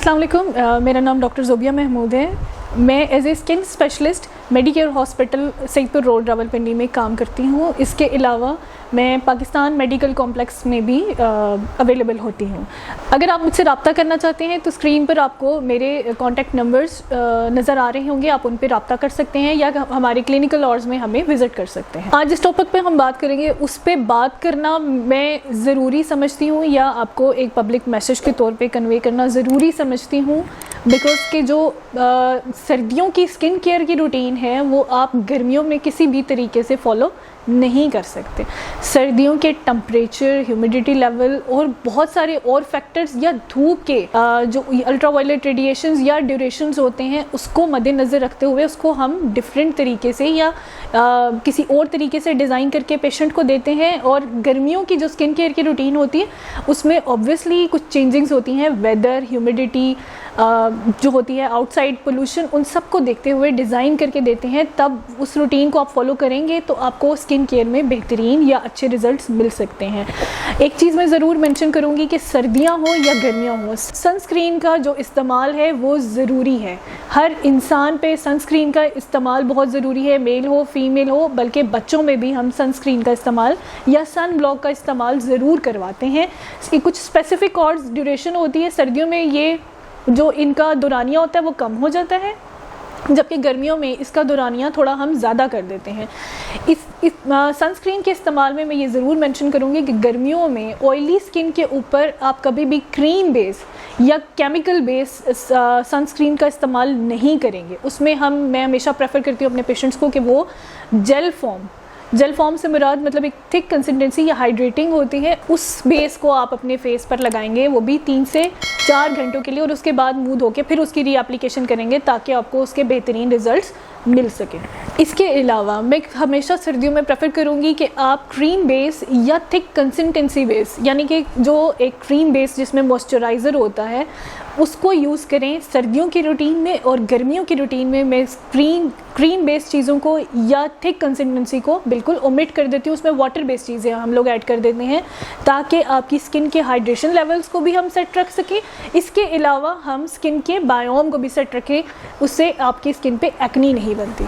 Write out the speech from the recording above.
अस्सलाम वालेकुम, मेरा नाम डॉक्टर ज़ोबिया महमूद है। मैं as a skin specialist Medicare hospital Saidpur road Rawalpindi में काम करती हूँ। इसके अलावा मैं पाकिस्तान मेडिकल कॉम्प्लेक्स में भी अवेलेबल होती हूँ। अगर आप मुझसे रब्ता करना चाहते हैं तो स्क्रीन पर आपको मेरे कॉन्टैक्ट नंबर्स नज़र आ रहे होंगे, आप उन पर रब्ता कर सकते हैं या हमारे क्लिनिकल आवर्स में हमें विज़िट कर सकते हैं। आज जिस टॉपिक पे हम बात करेंगे उस पर बात करना मैं ज़रूरी समझती हूँ या आपको एक पब्लिक मैसेज के तौर पर कन्वे करना ज़रूरी समझती हूँ, बिकॉज के जो सर्दियों की स्किन केयर की रूटीन है वो आप गर्मियों में किसी भी तरीके से फॉलो नहीं कर सकते। सर्दियों के टेम्परेचर, ह्यूमिडिटी लेवल और बहुत सारे और फैक्टर्स या धूप के जो अल्ट्रावायलेट रेडिएशंस या ड्यूरेशंस होते हैं उसको मद्देनज़र रखते हुए उसको हम डिफरेंट तरीके से या किसी और तरीके से डिज़ाइन करके पेशेंट को देते हैं। और गर्मियों की जो स्किन केयर की रूटीन होती है उसमें ऑब्वियसली कुछ चेंजिंग्स होती हैं, वेदर, ह्यूमिडिटी जो होती है, आउटसाइड पोल्यूशन, उन सब को देखते हुए डिज़ाइन करके देते हैं। तब उस रूटीन को आप फॉलो करेंगे तो आपको स्किन केयर में बेहतरीन या अच्छे रिजल्ट्स मिल सकते हैं। एक चीज़ मैं ज़रूर मेंशन करूँगी कि सर्दियाँ हो या गर्मियाँ हो, सनस्क्रीन का जो इस्तेमाल है वो ज़रूरी है। हर इंसान पे सनस्क्रीन का इस्तेमाल बहुत ज़रूरी है, मेल हो फीमेल हो, बल्कि बच्चों में भी हम सनस्क्रीन का इस्तेमाल या सन ब्लॉक का इस्तेमाल ज़रूर करवाते हैं। इसकी कुछ स्पेसिफिक और ड्यूरेशन होती है। सर्दियों में ये जो इनका दौरानिया होता है वो कम हो जाता है, जबकि गर्मियों में इसका दौरानिया थोड़ा हम ज़्यादा कर देते हैं। इस सनस्क्रीन के इस्तेमाल में मैं ये ज़रूर मेंशन करूँगी कि गर्मियों में ऑयली स्किन के ऊपर आप कभी भी क्रीम बेस या केमिकल बेस सनस्क्रीन का इस्तेमाल नहीं करेंगे। उसमें मैं हमेशा प्रेफर करती हूँ अपने पेशेंट्स को कि वो जेल फॉर्म से मुराद मतलब एक थिक कंसिस्टेंसी या हाइड्रेटिंग होती है, उस बेस को आप अपने फेस पर लगाएंगे, वो भी 3 से 4 घंटों के लिए, और उसके बाद मुंह धो के फिर उसकी रीएप्लीकेशन करेंगे ताकि आपको उसके बेहतरीन रिजल्ट्स मिल सके। इसके अलावा मैं हमेशा सर्दियों में प्रेफर करूँगी कि आप क्रीम बेस या थिक कंसिस्टेंसी बेस, यानी कि जो एक क्रीम बेस जिसमें मॉइस्चराइज़र होता है, उसको यूज़ करें सर्दियों की रूटीन में। और गर्मियों की रूटीन में मैं क्रीम बेस्ड चीज़ों को या थिक कंसिस्टेंसी को बिल्कुल ओमिट कर देती हूँ। उसमें वाटर बेस्ड चीज़ें हम लोग ऐड कर देते हैं ताकि आपकी स्किन के हाइड्रेशन लेवल्स को भी हम सेट रख सकें। इसके अलावा हम स्किन के बायोम को भी सेट रखें, उससे आपकी स्किन पे एक्नी नहीं बनती।